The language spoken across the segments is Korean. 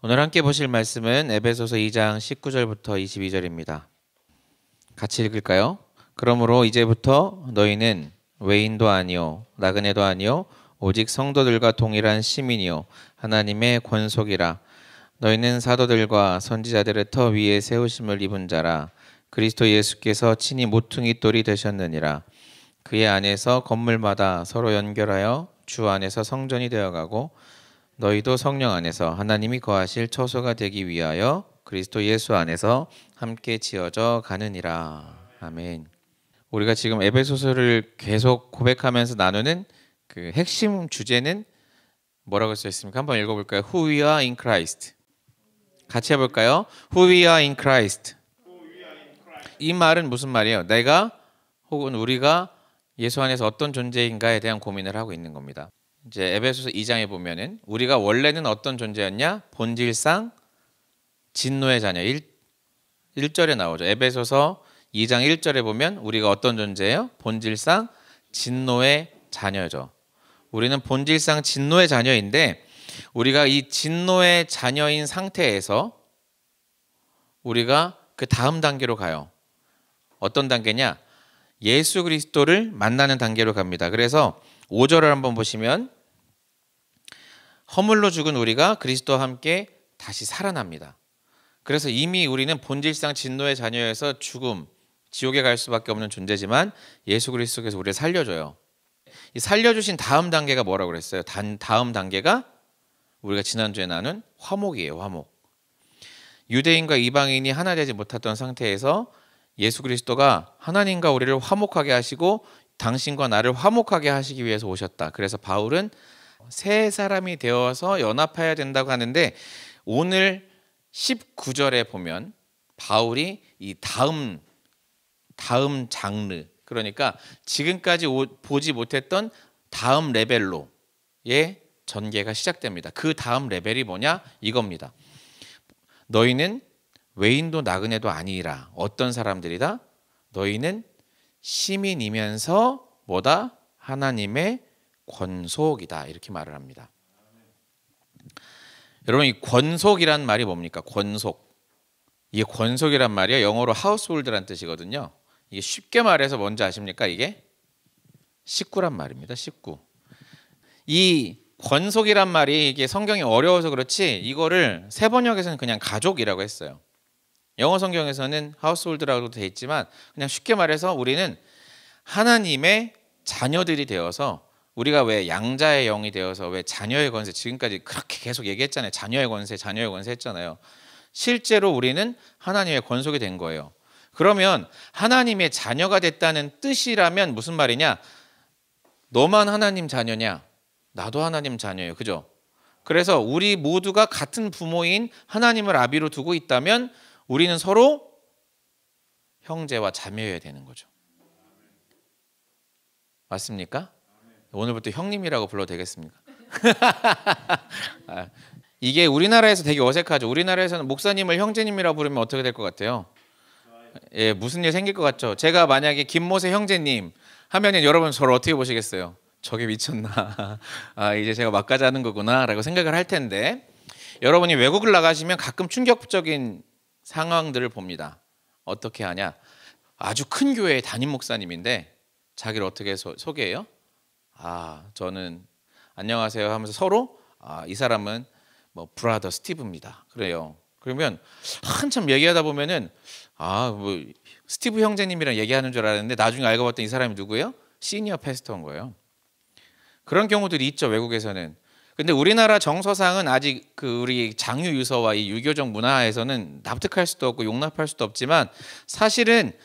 오늘 함께 보실 말씀은 에베소서 2장 19절부터 22절입니다. 같이 읽을까요? 그러므로 이제부터 너희는 외인도 아니요 나그네도 아니요 오직 성도들과 동일한 시민이요 하나님의 권속이라. 너희는 사도들과 선지자들의 터 위에 세우심을 입은 자라. 그리스도 예수께서 친히 모퉁이 돌이 되셨느니라. 그의 안에서 건물마다 서로 연결하여 주 안에서 성전이 되어가고 너희도 성령 안에서 하나님이 거하실 처소가 되기 위하여 그리스도 예수 안에서 함께 지어져 가느니라. 아멘. 우리가 지금 에베소서를 계속 고백하면서 나누는 그 핵심 주제는 뭐라고 써 있습니까? 한번 읽어볼까요? Who we are in Christ. 같이 해볼까요? Who we are in Christ. 이 말은 무슨 말이에요? 내가 혹은 우리가 예수 안에서 어떤 존재인가에 대한 고민을 하고 있는 겁니다. 이제 에베소서 2장에 보면은 우리가 원래는 어떤 존재였냐? 본질상 진노의 자녀. 1절에 나오죠. 에베소서 2장 1절에 보면 우리가 어떤 존재예요? 본질상 진노의 자녀죠. 우리는 본질상 진노의 자녀인데 우리가 이 진노의 자녀인 상태에서 우리가 그 다음 단계로 가요. 어떤 단계냐? 예수 그리스도를 만나는 단계로 갑니다. 그래서 5절을 한번 보시면 허물로 죽은 우리가 그리스도와 함께 다시 살아납니다. 그래서 이미 우리는 본질상 진노의 자녀여서 죽음, 지옥에 갈 수밖에 없는 존재지만 예수 그리스도께서 우리를 살려줘요. 이 살려주신 다음 단계가 뭐라고 그랬어요? 다음 단계가 우리가 지난주에 나눈 화목이에요. 화목. 유대인과 이방인이 하나 되지 못했던 상태에서 예수 그리스도가 하나님과 우리를 화목하게 하시고 당신과 나를 화목하게 하시기 위해서 오셨다. 그래서 바울은 새 사람이 되어서 연합해야 된다고 하는데 오늘 19절에 보면 바울이 이 다음 장르, 그러니까 지금까지 보지 못했던 다음 레벨로의 전개가 시작됩니다. 그 다음 레벨이 뭐냐? 이겁니다. 너희는 외인도 나그네도 아니라 어떤 사람들이다? 너희는 시민이면서 뭐다? 하나님의 권속이다. 이렇게 말을 합니다. 여러분, 이 권속이란 말이 뭡니까? 권속. 이게 권속이란 말이요, 영어로 하우스홀드란 뜻이거든요. 이게 쉽게 말해서 뭔지 아십니까? 이게 식구란 말입니다. 식구. 이 권속이란 말이 이게 성경이 어려워서 그렇지 이거를 새 번역에서는 그냥 가족이라고 했어요. 영어 성경에서는 하우스홀드라고 되어 있지만 그냥 쉽게 말해서 우리는 하나님의 자녀들이 되어서, 우리가 왜 양자의 영이 되어서 왜 자녀의 권세, 지금까지 그렇게 계속 얘기했잖아요. 자녀의 권세 했잖아요. 실제로 우리는 하나님의 권속이 된 거예요. 그러면 하나님의 자녀가 됐다는 뜻이라면 무슨 말이냐? 너만 하나님 자녀냐? 나도 하나님 자녀예요. 그죠? 그래서 우리 모두가 같은 부모인 하나님을 아비로 두고 있다면 우리는 서로 형제와 자매여야 되는 거죠. 맞습니까? 오늘부터 형님이라고 불러도 되겠습니까? 이게 우리나라에서 되게 어색하죠. 우리나라에서는 목사님을 형제님이라고 부르면 어떻게 될 것 같아요? 예, 무슨 일 생길 것 같죠? 제가 만약에 김모세 형제님 하면은 여러분 저를 어떻게 보시겠어요? 저게 미쳤나? 이제 제가 막가지 하는 거구나 라고 생각을 할 텐데, 여러분이 외국을 나가시면 가끔 충격적인 상황들을 봅니다. 어떻게 하냐? 아주 큰 교회의 담임 목사님인데 자기를 어떻게 소개해요? 저는 안녕하세요 하면서 서로 이 사람은 뭐 브라더 스티브입니다. 그래요. 그러면 한참 얘기하다 보면은 뭐 스티브 형제님이랑 얘기하는 줄 알았는데 나중에 알고 봤더니 이 사람이 누구예요? 시니어 패스터인 거예요. 그런 경우들이 있죠, 외국에서는. 근데 우리나라 정서상은 아직 그 우리 장유 유서와 이 유교적 문화에서는 납득할 수도 없고 용납할 수도 없지만 사실은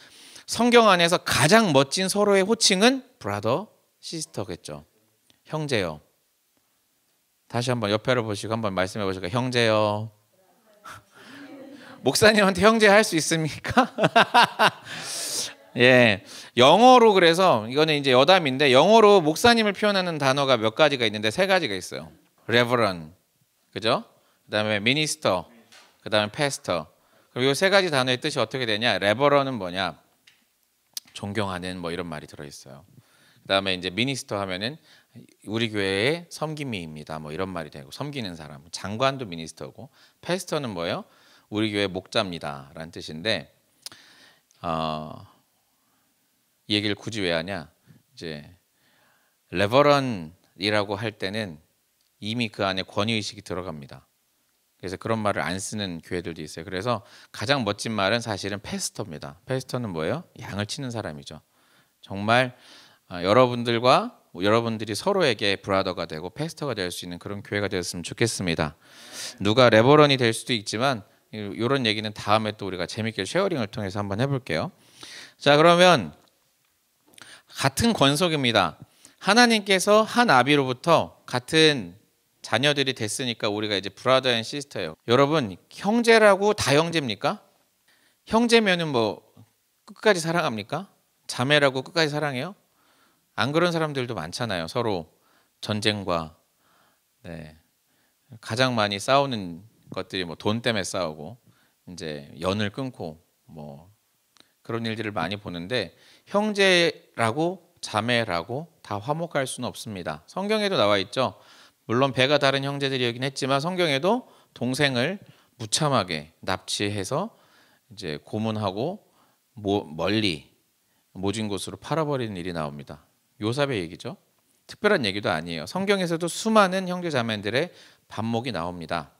성경 안에서 가장 멋진 서로의 호칭은 브라더, 시스터겠죠. 형제요. 다시 한번 옆에를 보시고 한번 말씀해 보실까요? 형제요. 목사님한테 형제 할 수 있습니까? 예, 영어로, 그래서 이거는 이제 여담인데 영어로 목사님을 표현하는 단어가 몇 가지가 있는데 3가지가 있어요. 레버런, 그죠? 그다음에 미니스터, 그다음에 패스터. 그리고 이 3가지 단어의 뜻이 어떻게 되냐? 레버런은 뭐냐? 존경하는 뭐 이런 말이 들어 있어요. 그다음에 이제 미니스터 하면은 우리 교회의 섬김이입니다. 뭐 이런 말이 되고 섬기는 사람. 장관도 미니스터고 패스터는 뭐예요? 우리 교회 목자입니다라는 뜻인데 이 얘기를 굳이 왜 하냐? 이제 레버런이라고 할 때는 이미 그 안에 권위 의식이 들어갑니다. 그래서 그런 말을 안 쓰는 교회들도 있어요. 그래서 가장 멋진 말은 사실은 패스터입니다. 패스터는 뭐예요? 양을 치는 사람이죠. 정말 여러분들이 서로에게 브라더가 되고 패스터가 될 수 있는 그런 교회가 되었으면 좋겠습니다. 누가 레버런이 될 수도 있지만 이런 얘기는 다음에 또 우리가 재밌게 쉐어링을 통해서 한번 해볼게요. 자, 그러면 같은 권속입니다. 하나님께서 한 아비로부터 같은 자녀들이 됐으니까 우리가 이제 브라더 앤 시스터예요. 여러분, 형제라고 다 형제입니까? 형제면은 뭐 끝까지 사랑합니까? 자매라고 끝까지 사랑해요? 안 그런 사람들도 많잖아요. 서로 전쟁과 가장 많이 싸우는 것들이 뭐 돈 때문에 싸우고 이제 연을 끊고 뭐 그런 일들을 많이 보는데 형제라고 자매라고 다 화목할 수는 없습니다. 성경에도 나와 있죠. 물론 배가 다른 형제들이긴 했지만 성경에도 동생을 무참하게 납치해서 이제 고문하고 멀리 모진 곳으로 팔아버리는 일이 나옵니다. 요셉의 얘기죠. 특별한 얘기도 아니에요. 성경에서도 수많은 형제 자매들의 반목이 나옵니다.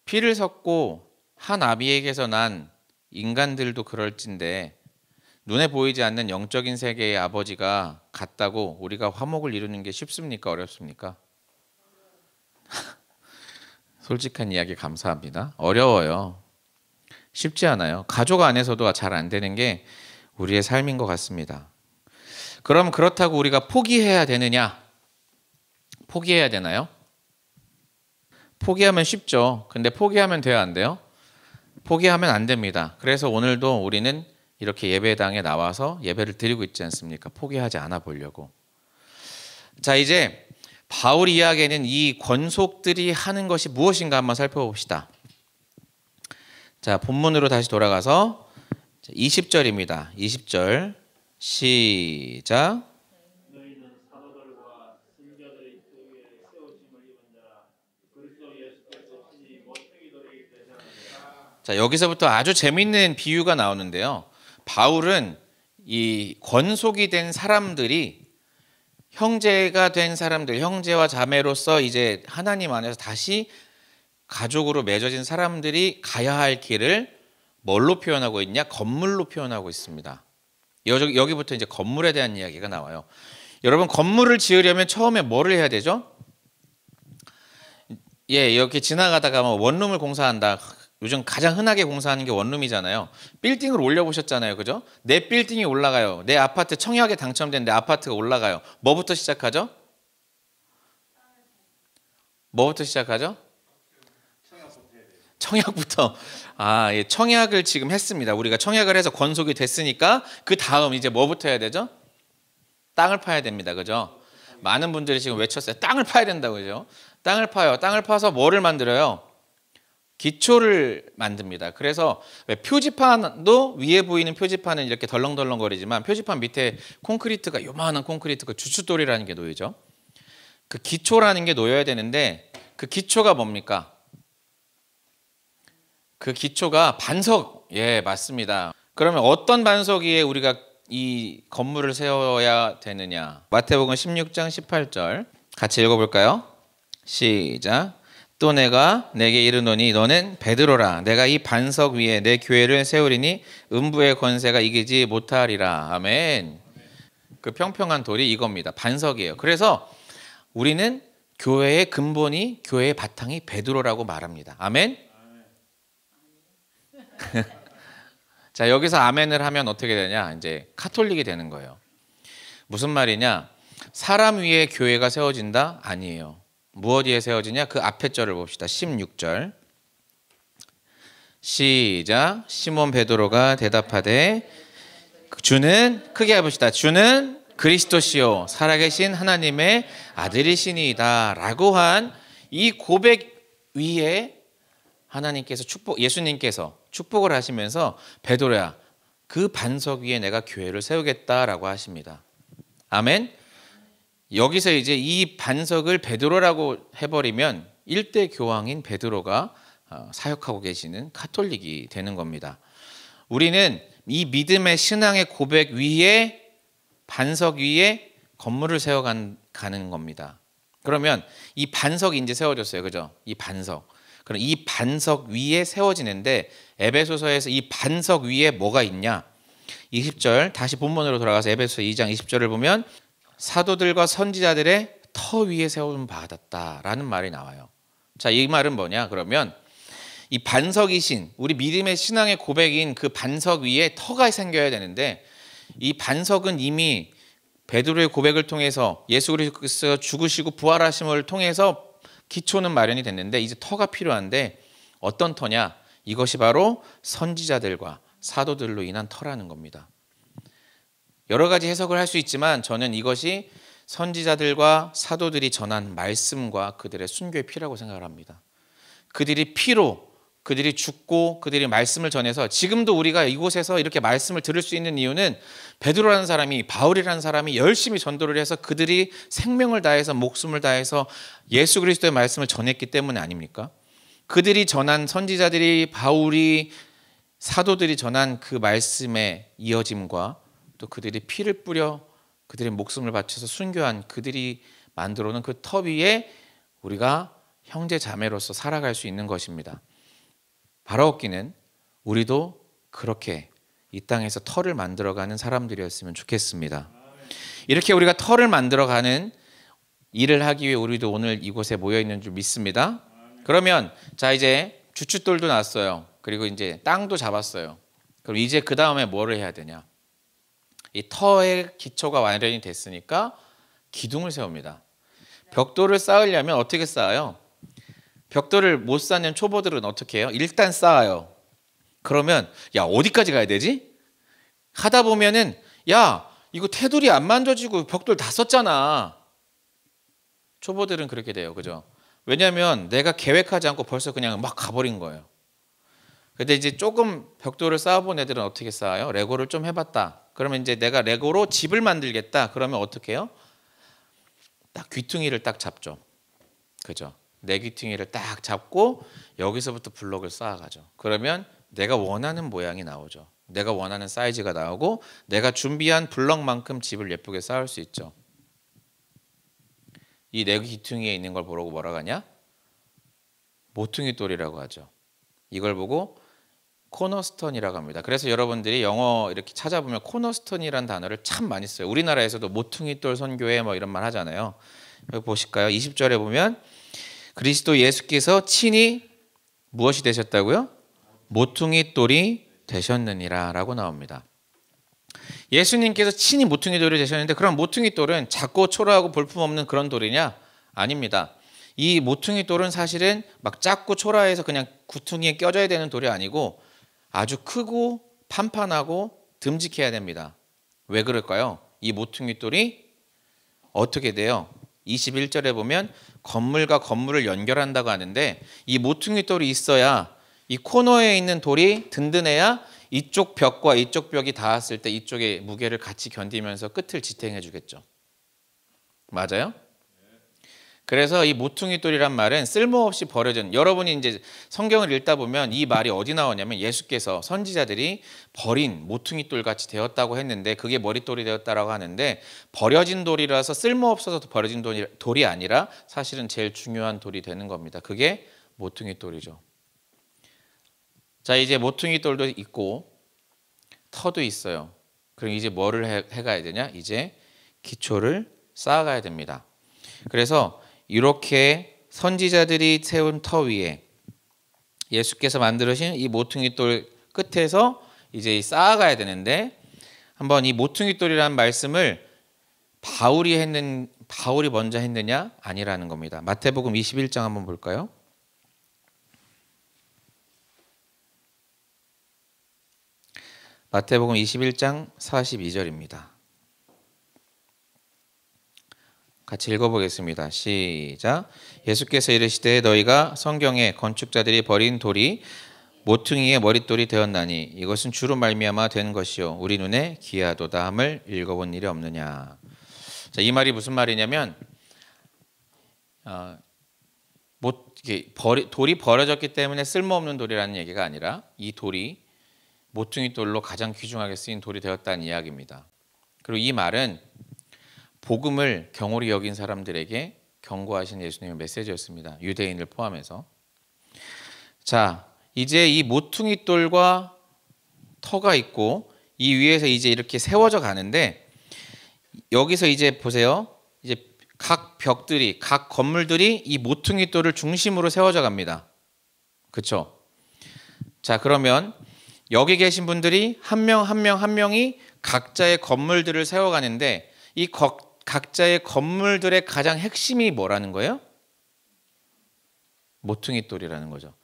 피를 섞고 한 아비에게서 난 인간들도 그럴진데 눈에 보이지 않는 영적인 세계의 아버지가 같다고 우리가 화목을 이루는 게 쉽습니까? 어렵습니까? 솔직한 이야기 감사합니다. 어려워요. 쉽지 않아요. 가족 안에서도 잘 안 되는 게 우리의 삶인 것 같습니다. 그럼 그렇다고 우리가 포기해야 되느냐? 포기해야 되나요? 포기하면 쉽죠. 근데 포기하면 돼요, 안 돼요? 포기하면 안 됩니다. 그래서 오늘도 우리는 이렇게 예배당에 나와서 예배를 드리고 있지 않습니까? 포기하지 않아 보려고. 자, 이제 바울 이야기에는 이 권속들이 하는 것이 무엇인가 한번 살펴봅시다. 자, 본문으로 다시 돌아가서 20절입니다. 20절 시작. 너희는 사도들과 선지자들의 교회에 세우심을 입은 자라 그리스도 예수께서 친히 모퉁이 돌이 되셨느니라. 자, 여기서부터 아주 재밌는 비유가 나오는데요. 바울은 이 권속이 된 사람들이 형제가 된 사람들, 형제와 자매로서 이제 하나님 안에서 다시 가족으로 맺어진 사람들이 가야 할 길을 뭘로 표현하고 있냐? 건물로 표현하고 있습니다. 여기부터 이제 건물에 대한 이야기가 나와요. 여러분, 건물을 지으려면 처음에 뭐를 해야 되죠? 이렇게 지나가다가 뭐 원룸을 공사한다. 요즘 가장 흔하게 공사하는 게 원룸이잖아요. 빌딩을 올려보셨잖아요. 그죠? 내 빌딩이 올라가요. 내 아파트 청약에 당첨된 내 아파트가 올라가요. 뭐부터 시작하죠? 뭐부터 시작하죠? 청약부터. 청약을 지금 했습니다. 우리가 청약을 해서 권속이 됐으니까 그 다음 이제 뭐부터 해야 되죠? 땅을 파야 됩니다. 그죠? 많은 분들이 지금 외쳤어요. 땅을 파야 된다고. 그죠? 땅을 파요. 땅을 파서 뭐를 만들어요? 기초를 만듭니다. 그래서 표지판도 위에 보이는 표지판은 이렇게 덜렁덜렁거리지만 표지판 밑에 콘크리트가 요만한 콘크리트가 주춧돌이라는 게 놓이죠. 그 기초라는 게 놓여야 되는데 그 기초가 뭡니까? 그 기초가 반석. 예, 맞습니다. 그러면 어떤 반석 위에 우리가 이 건물을 세워야 되느냐? 마태복음 16장 18절 같이 읽어볼까요? 시작. 또 내가 내게 이르노니 너는 베드로라. 내가 이 반석 위에 내 교회를 세우리니 음부의 권세가 이기지 못하리라. 아멘. 그 평평한 돌이 이겁니다. 반석이에요. 그래서 우리는 교회의 근본이, 교회의 바탕이 베드로라고 말합니다. 아멘. 자, 여기서 아멘을 하면 어떻게 되냐? 이제 카톨릭이 되는 거예요. 무슨 말이냐? 사람 위에 교회가 세워진다? 아니에요. 무엇 위에 세워지냐? 그 앞에 절을 봅시다. 16절 시작. 시몬 베드로가 대답하되 주는, 크게 해봅시다. 주는 그리스도시요 살아계신 하나님의 아들이시니이다 라고 한 이 고백 위에 하나님께서 예수님께서 축복을 하시면서 베드로야, 그 반석 위에 내가 교회를 세우겠다라고 하십니다. 아멘. 여기서 이제 이 반석을 베드로라고 해버리면 일대 교황인 베드로가 사역하고 계시는 가톨릭이 되는 겁니다. 우리는 이 믿음의 신앙의 고백 위에 반석 위에 건물을 세워가는 겁니다. 그러면 이 반석이 이제 세워졌어요. 그죠? 이 반석. 그럼 이 반석 위에 세워지는데 에베소서에서 이 반석 위에 뭐가 있냐? 20절 다시 본문으로 돌아가서 에베소서 2장 20절을 보면 사도들과 선지자들의 터 위에 세움을 받았다라는 말이 나와요. 자, 이 말은 뭐냐? 그러면 이 반석이신 우리 믿음의 신앙의 고백인 그 반석 위에 터가 생겨야 되는데 이 반석은 이미 베드로의 고백을 통해서 예수 그리스도가 죽으시고 부활하심을 통해서 기초는 마련이 됐는데 이제 터가 필요한데 어떤 터냐? 이것이 바로 선지자들과 사도들로 인한 터라는 겁니다. 여러 가지 해석을 할 수 있지만 저는 이것이 선지자들과 사도들이 전한 말씀과 그들의 순교의 피라고 생각을 합니다. 그들이 피로 그들이 죽고 그들이 말씀을 전해서 지금도 우리가 이곳에서 이렇게 말씀을 들을 수 있는 이유는 베드로라는 사람이 바울이라는 사람이 열심히 전도를 해서 그들이 생명을 다해서 목숨을 다해서 예수 그리스도의 말씀을 전했기 때문에 아닙니까? 그들이 전한 선지자들이 바울이 사도들이 전한 그 말씀의 이어짐과 또 그들이 피를 뿌려 그들의 목숨을 바쳐서 순교한 그들이 만들어 놓은 그 터 위에 우리가 형제 자매로서 살아갈 수 있는 것입니다. 바라옵기는 우리도 그렇게 이 땅에서 터를 만들어가는 사람들이었으면 좋겠습니다. 이렇게 우리가 터를 만들어가는 일을 하기 위해 우리도 오늘 이곳에 모여 있는 줄 믿습니다. 그러면 자 이제 주춧돌도 났어요. 그리고 이제 땅도 잡았어요. 그럼 이제 그 다음에 뭐를 해야 되냐? 이 터의 기초가 완전히 됐으니까 기둥을 세웁니다. 벽돌을 쌓으려면 어떻게 쌓아요? 벽돌을 못 쌓는 초보들은 어떻게 해요? 일단 쌓아요. 그러면 야 어디까지 가야 되지? 하다 보면은 야 이거 테두리 안 만져지고 벽돌 다 썼잖아. 초보들은 그렇게 돼요. 그죠? 왜냐하면 내가 계획하지 않고 벌써 그냥 막 가버린 거예요. 근데 이제 조금 벽돌을 쌓아본 애들은 어떻게 쌓아요? 레고를 좀 해봤다. 그러면 이제 내가 레고로 집을 만들겠다. 그러면 어떻게 해요? 딱 귀퉁이를 딱 잡죠. 그죠? 내 귀퉁이를 딱 잡고 여기서부터 블록을 쌓아가죠. 그러면 내가 원하는 모양이 나오죠. 내가 원하는 사이즈가 나오고 내가 준비한 블럭만큼 집을 예쁘게 쌓을 수 있죠. 이 내 귀퉁이에 있는 걸 보고 뭐라고 하냐? 모퉁이 돌이라고 하죠. 이걸 보고 코너스톤이라고 합니다. 그래서 여러분들이 영어 이렇게 찾아보면 코너스톤이라는 단어를 참 많이 써요. 우리나라에서도 모퉁이 돌 선교회 뭐 이런 말 하잖아요. 여기 보실까요? 20절에 보면 그리스도 예수께서 친히 무엇이 되셨다고요? 모퉁이 돌이 되셨느니라 라고 나옵니다. 예수님께서 친히 모퉁이 돌이 되셨는데 그럼 모퉁이 돌은 작고 초라하고 볼품없는 그런 돌이냐? 아닙니다. 이 모퉁이 돌은 사실은 막 작고 초라해서 그냥 구퉁이에 껴져야 되는 돌이 아니고 아주 크고 판판하고 듬직해야 됩니다. 왜 그럴까요? 이 모퉁이 돌이 어떻게 돼요? 21절에 보면 건물과 건물을 연결한다고 하는데 이 모퉁이 돌이 있어야 이 코너에 있는 돌이 든든해야 이쪽 벽과 이쪽 벽이 닿았을 때 이쪽의 무게를 같이 견디면서 끝을 지탱해 주겠죠. 맞아요? 그래서 이 모퉁이 돌이란 말은 쓸모없이 버려진, 여러분이 이제 성경을 읽다 보면 이 말이 어디 나오냐면 예수께서 선지자들이 버린 모퉁이 돌 같이 되었다고 했는데 그게 머릿돌이 되었다라고 하는데 버려진 돌이라서 쓸모없어서 버려진 돌이 아니라 사실은 제일 중요한 돌이 되는 겁니다. 그게 모퉁이 돌이죠. 자 이제 모퉁이 돌도 있고 터도 있어요. 그럼 이제 뭐를 해가야 되냐? 이제 기초를 쌓아가야 됩니다. 그래서 이렇게 선지자들이 세운 터 위에 예수께서 만들으신 이 모퉁이 돌 끝에서 이제 쌓아가야 되는데 한번 이 모퉁이 돌이라는 말씀을 바울이 먼저 했느냐? 아니라는 겁니다. 마태복음 21장 한번 볼까요? 마태복음 21장 42절입니다. 같이 읽어보겠습니다. 시작. 예수께서 이르시되 너희가 성경에 건축자들이 버린 돌이 모퉁이의 머릿돌이 되었나니 이것은 주로 말미암아 된 것이요 우리 눈에 기이하도다 함을 읽어본 일이 없느냐. 자, 이 말이 무슨 말이냐면 돌이 버려졌기 때문에 쓸모없는 돌이라는 얘기가 아니라 이 돌이 모퉁이 돌로 가장 귀중하게 쓰인 돌이 되었다는 이야기입니다. 그리고 이 말은 복음을 경홀히 여긴 사람들에게 경고하신 예수님의 메시지였습니다. 유대인을 포함해서. 자, 이제 이 모퉁이 돌과 터가 있고 이 위에서 이제 이렇게 세워져 가는데 여기서 이제 보세요. 이제 각 벽들이, 각 건물들이 이 모퉁이 돌을 중심으로 세워져 갑니다. 그렇죠? 자, 그러면 여기 계신 분들이 한 명 한 명 한 명이 각자의 건물들을 세워가는데 이 각자의 건물들의 가장 핵심이 뭐라는 거예요? 모퉁이 돌이라는 거죠.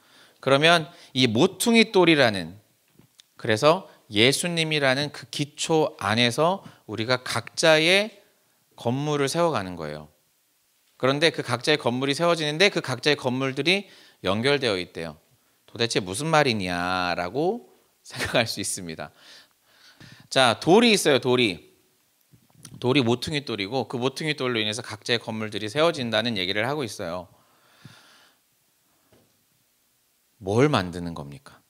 그러면 이 모퉁이 돌이라는, 그래서 예수님이라는 그 기초 안에서 우리가 각자의 건물을 세워가는 거예요. 그런데 그 각자의 건물이 세워지는데 그 각자의 건물들이 연결되어 있대요. 도대체 무슨 말이냐라고 생각할 수 있습니다. 자, 돌이 있어요. 돌이 모퉁이 돌이고 그 모퉁이 돌로 인해서 각자의 건물들이 세워진다는 얘기를 하고 있어요. 뭘 만드는 겁니까?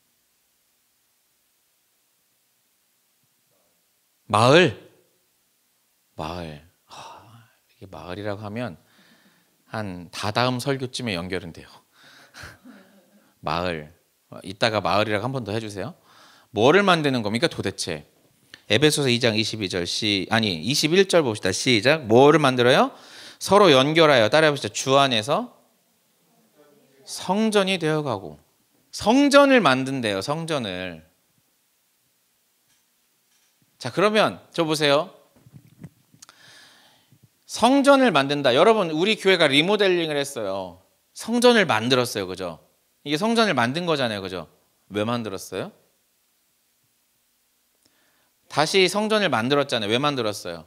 마을. 이게 마을이라고 하면 한 다다음 설교쯤에 연결은 돼요. 마을. 이따가 마을이라고 한 번 더 해주세요. 뭐를 만드는 겁니까 도대체? 에베소서 2장 21절 봅시다. 시작. 뭐를 만들어요? 서로 연결하여, 따라해 보시죠. 주 안에서 성전이 되어가고. 성전을 만든대요. 성전을. 자, 그러면 저 보세요. 성전을 만든다. 여러분, 우리 교회가 리모델링을 했어요. 성전을 만들었어요. 그죠? 이게 성전을 만든 거잖아요. 그죠? 왜 만들었어요? 다시 성전을 만들었잖아요. 왜 만들었어요?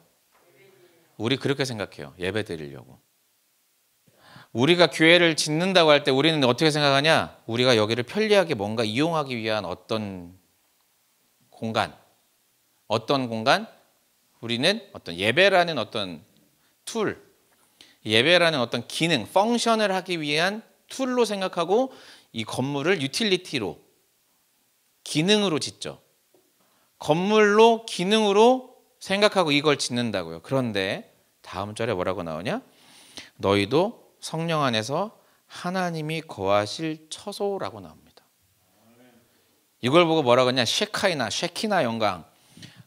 우리 그렇게 생각해요. 예배 드리려고. 우리가 교회를 짓는다고 할 때 우리는 어떻게 생각하냐? 우리가 여기를 편리하게 뭔가 이용하기 위한 어떤 공간. 우리는 어떤 예배라는 어떤 툴, 예배라는 어떤 기능, 펑션을 하기 위한 툴로 생각하고 이 건물을 유틸리티로, 기능으로 짓죠. 건물로, 기능으로 생각하고 이걸 짓는다고요. 그런데 다음 절에 뭐라고 나오냐? 너희도 성령 안에서 하나님이 거하실 처소라고 나옵니다. 이걸 보고 뭐라고 하냐? 쉐키나 영광.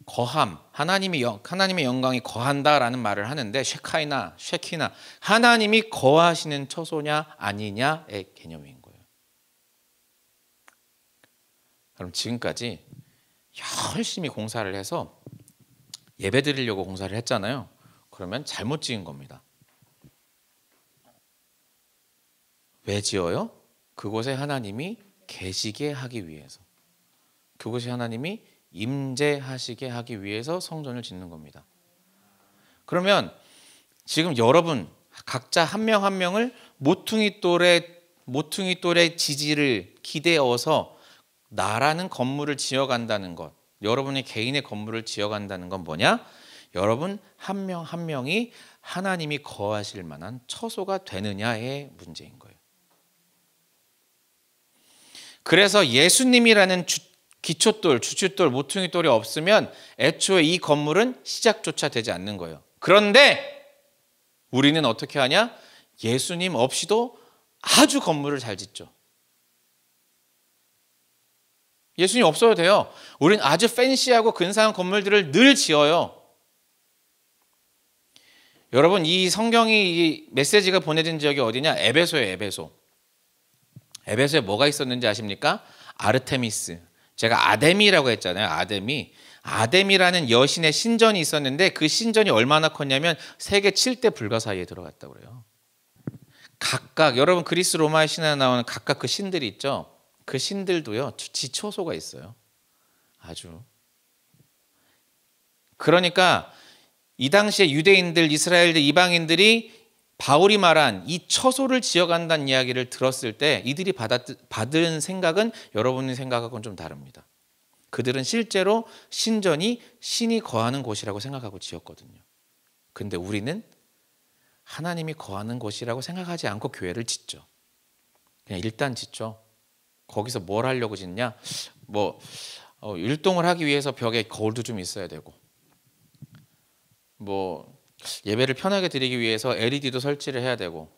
거함, 하나님의 영광이 거한다라는 말을 하는데 쉐키나 하나님이 거하시는 처소냐 아니냐의 개념인 거예요. 그럼 지금까지 열심히 공사를 해서 예배 드리려고 공사를 했잖아요. 그러면 잘못 지은 겁니다. 왜 지어요? 그곳에 하나님이 계시게 하기 위해서. 그곳에 하나님이 임재하시게 하기 위해서 성전을 짓는 겁니다. 그러면 지금 여러분 각자 한 명 한 명을 모퉁이 돌의 지지를 기대어서 나라는 건물을 지어간다는 것, 여러분이 개인의 건물을 지어간다는 건 뭐냐? 여러분 한 명 한 명이 하나님이 거하실 만한 처소가 되느냐의 문제인 거예요. 그래서 예수님이라는 기초돌, 주춧돌, 모퉁이돌이 없으면 애초에 이 건물은 시작조차 되지 않는 거예요. 그런데 우리는 어떻게 하냐? 예수님 없이도 아주 건물을 잘 짓죠. 예수님 없어도 돼요. 우리는 아주 팬시하고 근사한 건물들을 늘 지어요. 여러분, 이 성경이 이 메시지가 보내진 지역이 어디냐? 에베소예요. 에베소에 뭐가 있었는지 아십니까? 아르테미스. 제가 아데미라고 했잖아요. 아데미라는 여신의 신전이 있었는데 그 신전이 얼마나 컸냐면 세계 7대 불가 사이에 들어갔다고 그래요. 각각 여러분 그리스 로마의 신화에 나오는 각각 그 신들이 있죠. 그 신들도요. 지초소가 있어요. 아주. 그러니까 이 당시에 유대인들, 이스라엘들, 이방인들이 바울이 말한 이 처소를 지어간다는 이야기를 들었을 때 이들이 받은 생각은 여러분의 생각하고는 좀 다릅니다. 그들은 실제로 신전이 신이 거하는 곳이라고 생각하고 지었거든요. 근데 우리는 하나님이 거하는 곳이라고 생각하지 않고 교회를 짓죠. 그냥 일단 짓죠. 거기서 뭘 하려고 짓냐? 뭐 율동을 하기 위해서 벽에 거울도 좀 있어야 되고, 뭐 예배를 편하게 드리기 위해서 LED도 설치를 해야 되고,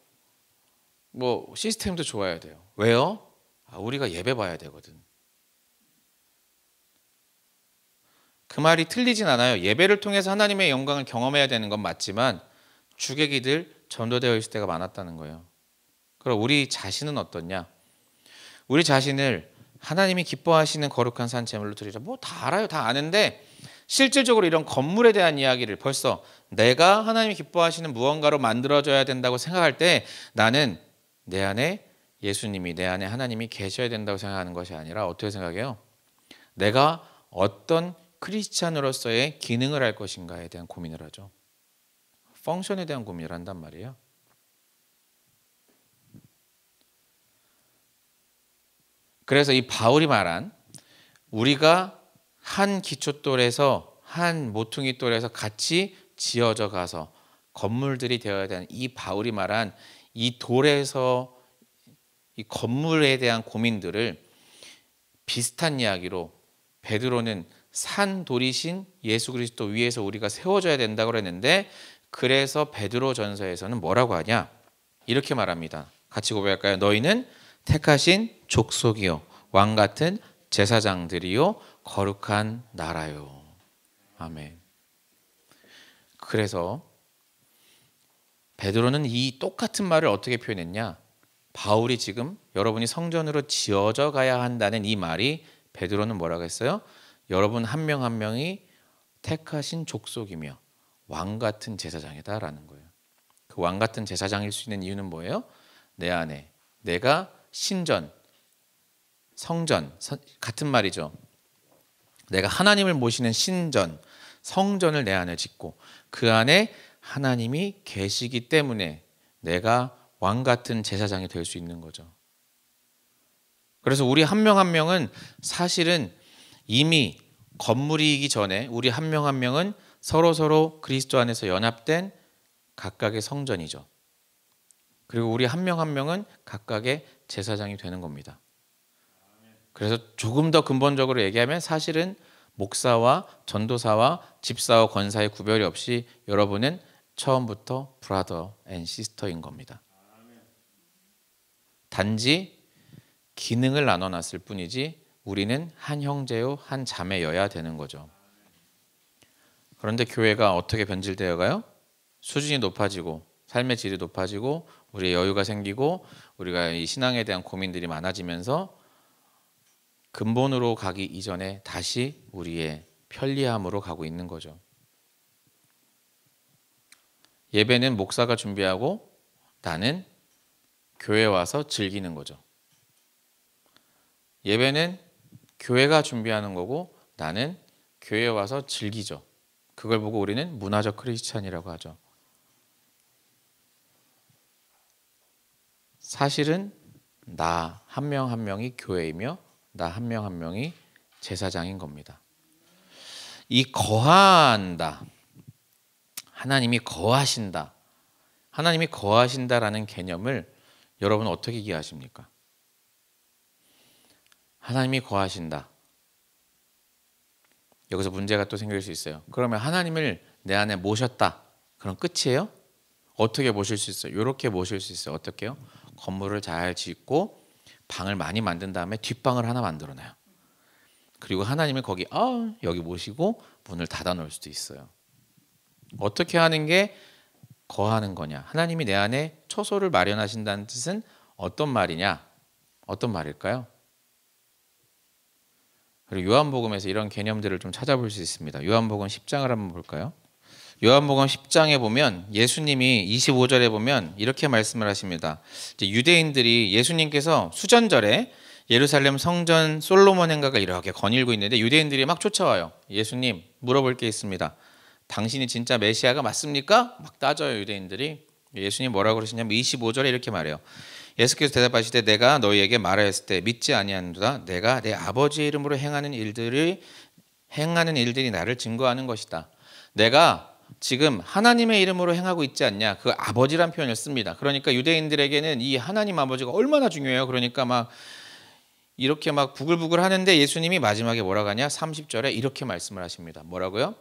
뭐 시스템도 좋아야 돼요. 왜요? 우리가 예배 봐야 되거든. 그 말이 틀리진 않아요. 예배를 통해서 하나님의 영광을 경험해야 되는 건 맞지만 주객이들 전도되어 있을 때가 많았다는 거예요. 그럼 우리 자신은 어떻냐? 우리 자신을 하나님이 기뻐하시는 거룩한 산 제물로 드리라. 뭐 다 알아요. 다 아는데 실질적으로 이런 건물에 대한 이야기를 벌써 내가 하나님이 기뻐하시는 무언가로 만들어져야 된다고 생각할 때 나는 내 안에 예수님이, 내 안에 하나님이 계셔야 된다고 생각하는 것이 아니라 어떻게 생각해요? 내가 어떤 크리스찬으로서의 기능을 할 것인가에 대한 고민을 하죠. 펑션에 대한 고민을 한단 말이에요. 그래서 이 바울이 말한 우리가 한 기초돌에서 한 모퉁이 돌에서 같이 지어져 가서 건물들이 되어야 되는 이 바울이 말한 이 돌에서 이 건물에 대한 고민들을 비슷한 이야기로 베드로는 산 돌이신 예수 그리스도 위에서 우리가 세워져야 된다고 그랬는데, 그래서 베드로 전서에서는 뭐라고 하냐? 이렇게 말합니다. 같이 고백할까요? 너희는 택하신 족속이요 왕 같은 제사장들이요 거룩한 나라요. 아멘. 그래서 베드로는 이 똑같은 말을 어떻게 표현했냐? 바울이 지금 여러분이 성전으로 지어져 가야 한다는 이 말이 베드로는 뭐라고 했어요? 여러분 한 명 한 명이 택하신 족속이며 왕 같은 제사장이다라는 거예요. 그 왕 같은 제사장일 수 있는 이유는 뭐예요? 내 안에 내가 신전, 성전 같은 말이죠. 내가 하나님을 모시는 신전, 성전을 내 안에 짓고 그 안에 하나님이 계시기 때문에 내가 왕 같은 제사장이 될 수 있는 거죠. 그래서 우리 한 명 한 명은 사실은 이미 건물이기 전에 우리 한 명 한 명은 서로 그리스도 안에서 연합된 각각의 성전이죠. 그리고 우리 한 명 한 명은 각각의 제사장이 되는 겁니다. 그래서 조금 더 근본적으로 얘기하면 사실은 목사와 전도사와 집사와 권사의 구별이 없이 여러분은 처음부터 브라더 앤 시스터인 겁니다. 단지 기능을 나눠놨을 뿐이지 우리는 한 형제요 한 자매여야 되는 거죠. 그런데 교회가 어떻게 변질되어 가요? 수준이 높아지고 삶의 질이 높아지고 우리의 여유가 생기고 우리가 이 신앙에 대한 고민들이 많아지면서 근본으로 가기 이전에 다시 우리의 편리함으로 가고 있는 거죠. 예배는 목사가 준비하고 나는 교회 와서 즐기는 거죠. 예배는 교회가 준비하는 거고 나는 교회 와서 즐기죠. 그걸 보고 우리는 문화적 크리스찬이라고 하죠. 사실은 나 한 명 한 명이 교회이며 나 한 명 한 명이 제사장인 겁니다. 이 거한다, 하나님이 거하신다, 하나님이 거하신다라는 개념을 여러분 어떻게 이해하십니까? 하나님이 거하신다. 여기서 문제가 또 생길 수 있어요. 그러면 하나님을 내 안에 모셨다. 그럼 끝이에요? 어떻게 모실 수 있어요? 이렇게 모실 수 있어요. 어떻게요? 건물을 잘 짓고 방을 많이 만든 다음에 뒷방을 하나 만들어놔요. 그리고 하나님을 거기 여기 모시고 문을 닫아 놓을 수도 있어요. 어떻게 하는 게 거하는 거냐? 하나님이 내 안에 처소를 마련하신다는 뜻은 어떤 말이냐? 어떤 말일까요? 그리고 요한복음에서 이런 개념들을 좀 찾아볼 수 있습니다. 요한복음 10장을 한번 볼까요? 요한복음 10장에 보면 예수님이 25절에 보면 이렇게 말씀을 하십니다. 이제 유대인들이 예수님께서 수전절에 예루살렘 성전 솔로몬 행각을 이렇게 거닐고 있는데 유대인들이 막 쫓아와요. 예수님 물어볼 게 있습니다. 당신이 진짜 메시아가 맞습니까? 막 따져요 유대인들이. 예수님 뭐라고 그러시냐면 25절에 이렇게 말해요. 예수께서 대답하시되 내가 너희에게 말하였을 때 믿지 아니하는도다. 내가 내 아버지의 이름으로 행하는 일들이 나를 증거하는 것이다. 내가 지금 하나님의 이름으로 행하고 있지 않냐. 그 아버지란 표현을 씁니다. 그러니까 유대인들에게는 이 하나님 아버지가 얼마나 중요해요. 그러니까 막 이렇게 막 부글부글 하는데 예수님이 마지막에 뭐라고 하냐? 30절에 이렇게 말씀을 하십니다. 뭐라고요?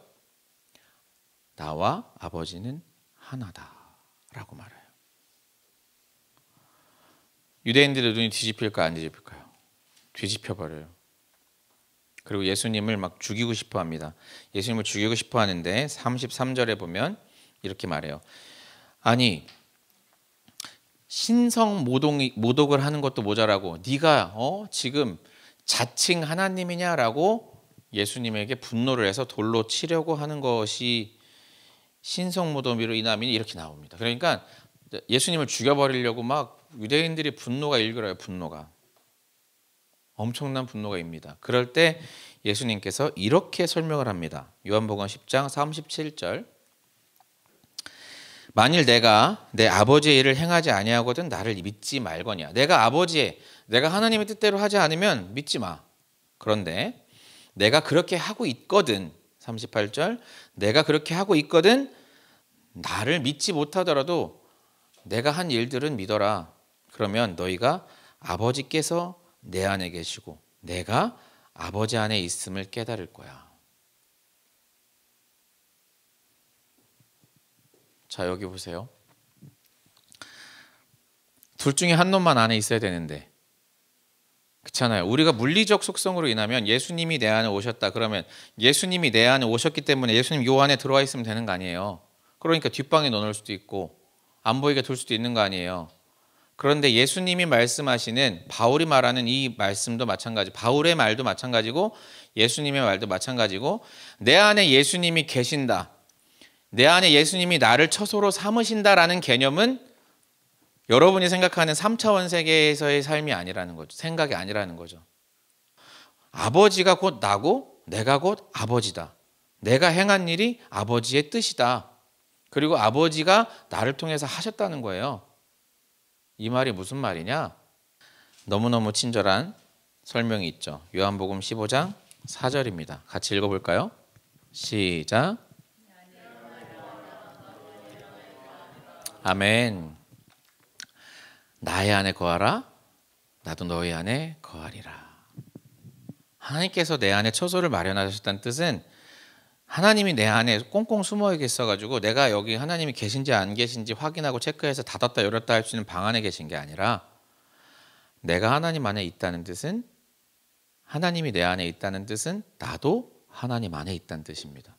나와 아버지는 하나다 라고 말해요. 유대인들의 눈이 뒤집힐까 안 뒤집힐까요? 뒤집혀버려요. 그리고 예수님을 막 죽이고 싶어 합니다. 예수님을 죽이고 싶어 하는데 33절에 보면 이렇게 말해요. 아니 신성 모독을 하는 것도 모자라고 네가 지금 자칭 하나님이냐라고 예수님에게 분노를 해서 돌로 치려고 하는 것이 신성 모독으로 인함이니 이렇게 나옵니다. 그러니까 예수님을 죽여버리려고 막 유대인들이 분노가 일그러요. 분노가. 엄청난 분노가입니다. 그럴 때 예수님께서 이렇게 설명을 합니다. 요한복음 10장 37절. 만일 내가 내 아버지의 일을 행하지 아니하거든 나를 믿지 말거냐. 내가 하나님의 뜻대로 하지 않으면 믿지 마. 그런데 내가 그렇게 하고 있거든. 38절. 내가 그렇게 하고 있거든 나를 믿지 못하더라도 내가 한 일들은 믿어라. 그러면 너희가 아버지께서 내 안에 계시고 내가 아버지 안에 있음을 깨달을 거야. 자, 여기 보세요. 둘 중에 한 놈만 안에 있어야 되는데 그렇잖아요. 우리가 물리적 속성으로 인하면 예수님이 내 안에 오셨다. 그러면 예수님이 내 안에 오셨기 때문에 예수님 요 안에 들어와 있으면 되는 거 아니에요. 그러니까 뒷방에 넣어놓을 수도 있고 안 보이게 둘 수도 있는 거 아니에요. 그런데 예수님이 말씀하시는 바울이 말하는 이 말씀도 마찬가지. 바울의 말도 마찬가지고 예수님의 말도 마찬가지고 내 안에 예수님이 계신다. 내 안에 예수님이 나를 처소로 삼으신다라는 개념은 여러분이 생각하는 3차원 세계에서의 삶이 아니라는 거죠. 생각이 아니라는 거죠. 아버지가 곧 나고 내가 곧 아버지다. 내가 행한 일이 아버지의 뜻이다. 그리고 아버지가 나를 통해서 하셨다는 거예요. 이 말이 무슨 말이냐? 너무너무 친절한 설명이 있죠. 요한복음 15장 4절입니다. 같이 읽어볼까요? 시작. 아멘. 나의 안에 거하라. 나도 너희 안에 거하리라. 하나님께서 내 안에 처소를 마련하셨다는 뜻은 하나님이 내 안에 꽁꽁 숨어 있어가지고 내가 여기 하나님이 계신지 안 계신지 확인하고 체크해서 닫았다 열었다 할 수 있는 방 안에 계신 게 아니라 내가 하나님 안에 있다는 뜻은 하나님이 내 안에 있다는 뜻은 나도 하나님 안에 있다는 뜻입니다.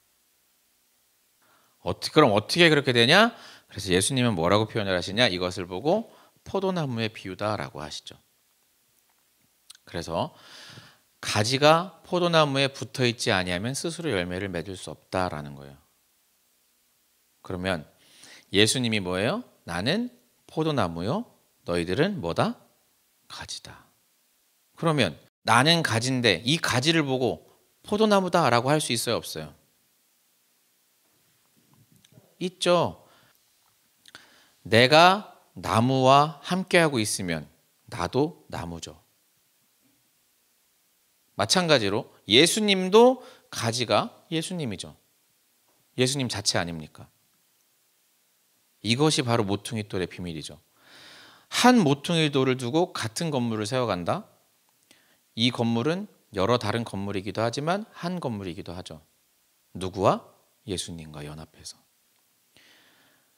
그럼 어떻게 그렇게 되냐? 그래서 예수님은 뭐라고 표현을 하시냐? 이것을 보고 포도나무의 비유다라고 하시죠. 그래서 가지가 포도나무에 붙어있지 아니하면 스스로 열매를 맺을 수 없다라는 거예요. 그러면 예수님이 뭐예요? 나는 포도나무요. 너희들은 뭐다? 가지다. 그러면 나는 가지인데 이 가지를 보고 포도나무다라고 할 수 있어요? 없어요? 있죠. 내가 나무와 함께하고 있으면 나도 나무죠. 마찬가지로 예수님도 가지가 예수님이죠. 예수님 자체 아닙니까? 이것이 바로 모퉁이 돌의 비밀이죠. 한 모퉁이 돌을 두고 같은 건물을 세워간다. 이 건물은 여러 다른 건물이기도 하지만 한 건물이기도 하죠. 누구와? 예수님과 연합해서.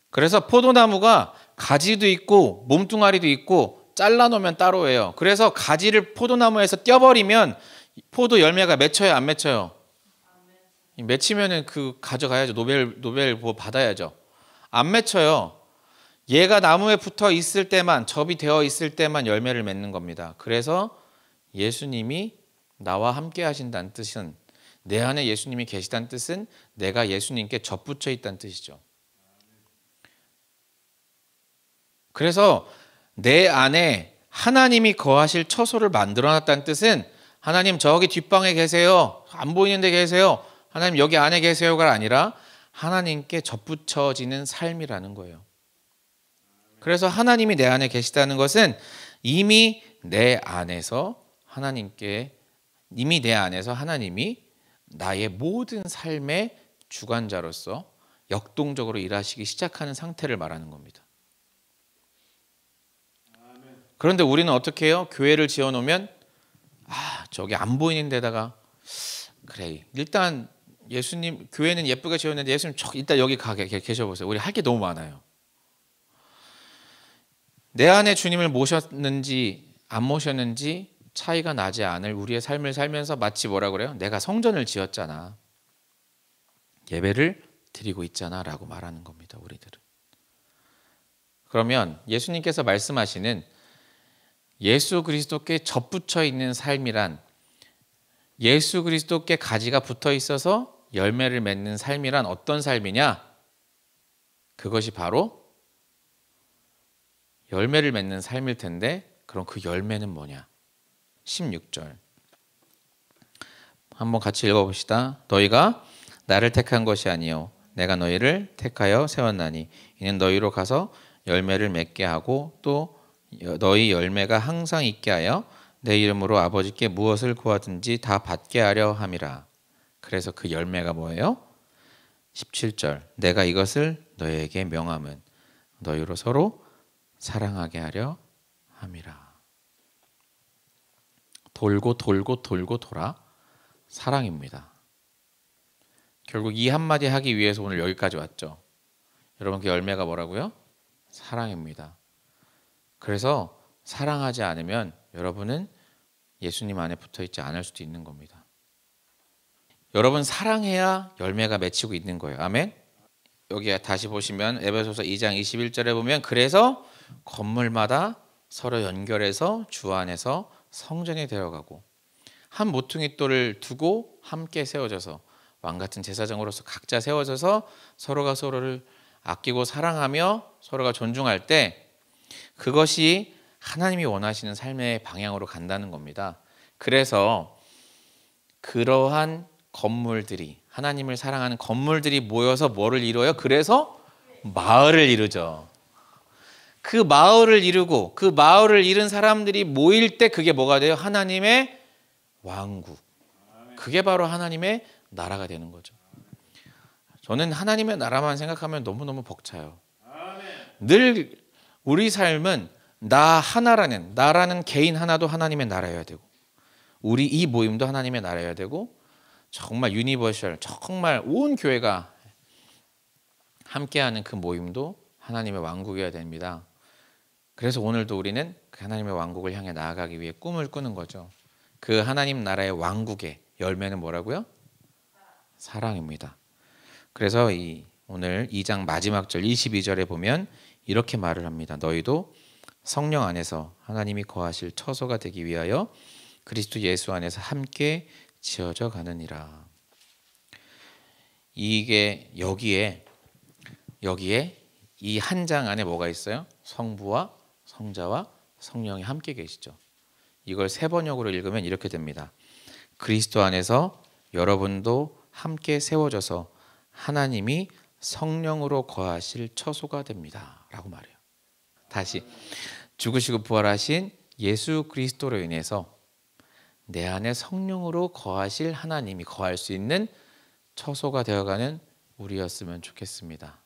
그래서 포도나무가 가지도 있고 몸뚱아리도 있고 잘라놓으면 따로예요. 그래서 가지를 포도나무에서 떼어버리면 포도 열매가 맺혀요, 안 맺혀요? 맺히면은 그 가져가야죠. 노벨 받아야죠. 안 맺혀요. 얘가 나무에 붙어 있을 때만, 접이 되어 있을 때만 열매를 맺는 겁니다. 그래서 예수님이 나와 함께 하신다는 뜻은, 내 안에 예수님이 계시다는 뜻은 내가 예수님께 접붙여 있다는 뜻이죠. 그래서 내 안에 하나님이 거하실 처소를 만들어놨다는 뜻은 하나님 저기 뒷방에 계세요. 안 보이는 데 계세요. 하나님 여기 안에 계세요가 아니라 하나님께 접붙여지는 삶이라는 거예요. 그래서 하나님이 내 안에 계시다는 것은 이미 내 안에서 하나님이 나의 모든 삶의 주관자로서 역동적으로 일하시기 시작하는 상태를 말하는 겁니다. 그런데 우리는 어떻게 해요? 교회를 지어놓으면 저기 안 보이는 데다가 그래 일단 예수님 교회는 예쁘게 지었는데 예수님 일단 여기 계셔보세요. 우리 할 게 너무 많아요. 내 안에 주님을 모셨는지 안 모셨는지 차이가 나지 않을 우리의 삶을 살면서 마치 뭐라 그래요? 내가 성전을 지었잖아. 예배를 드리고 있잖아 라고 말하는 겁니다. 우리들은. 그러면 예수님께서 말씀하시는 예수 그리스도께 접붙여 있는 삶이란 예수 그리스도께 가지가 붙어 있어서 열매를 맺는 삶이란 어떤 삶이냐? 그것이 바로 열매를 맺는 삶일 텐데 그럼 그 열매는 뭐냐? 16절 한번 같이 읽어봅시다. 너희가 나를 택한 것이 아니요 내가 너희를 택하여 세웠나니 이는 너희로 가서 열매를 맺게 하고 또 너희 열매가 항상 있게 하여 내 이름으로 아버지께 무엇을 구하든지 다 받게 하려 함이라. 그래서 그 열매가 뭐예요? 17절 내가 이것을 너희에게 명함은 너희로 서로 사랑하게 하려 함이라. 돌고 돌고 돌고 돌아 사랑입니다. 결국 이 한마디 하기 위해서 오늘 여기까지 왔죠. 여러분 그 열매가 뭐라고요? 사랑입니다. 그래서 사랑하지 않으면 여러분은 예수님 안에 붙어있지 않을 수도 있는 겁니다. 여러분 사랑해야 열매가 맺히고 있는 거예요. 아멘. 여기 다시 보시면 에베소서 2장 21절에 보면 그래서 건물마다 서로 연결해서 주 안에서 성전이 되어가고 한 모퉁이 돌을 두고 함께 세워져서 왕같은 제사장으로서 각자 세워져서 서로가 서로를 아끼고 사랑하며 서로가 존중할 때 그것이 하나님이 원하시는 삶의 방향으로 간다는 겁니다. 그래서 그러한 건물들이 하나님을 사랑하는 건물들이 모여서 뭐를 이루어요? 그래서 마을을 이루죠. 그 마을을 이루고 그 마을을 이룬 사람들이 모일 때 그게 뭐가 돼요? 하나님의 왕국. 그게 바로 하나님의 나라가 되는 거죠. 저는 하나님의 나라만 생각하면 너무너무 벅차요. 늘 우리 삶은 나라는 개인 하나도 하나님의 나라여야 되고 우리 이 모임도 하나님의 나라여야 되고 정말 유니버셜 정말 온 교회가 함께하는 그 모임도 하나님의 왕국이어야 됩니다. 그래서 오늘도 우리는 그 하나님의 왕국을 향해 나아가기 위해 꿈을 꾸는 거죠. 그 하나님 나라의 왕국의 열매는 뭐라고요? 사랑입니다. 그래서 오늘 2장 마지막 절 22절에 보면 이렇게 말을 합니다. 너희도 성령 안에서 하나님이 거하실 처소가 되기 위하여 그리스도 예수 안에서 함께 지어져 가느니라. 이게 여기에 이 한 장 안에 뭐가 있어요? 성부와 성자와 성령이 함께 계시죠. 이걸 세 번역으로 읽으면 이렇게 됩니다. 그리스도 안에서 여러분도 함께 세워져서 하나님이 성령으로 거하실 처소가 됩니다. 라고 말해요. 다시 죽으시고 부활하신 예수 그리스도로 인해서 내 안에 성령으로 거하실 하나님이 거할 수 있는 처소가 되어가는 우리였으면 좋겠습니다.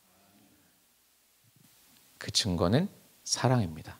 그 증거는 사랑입니다.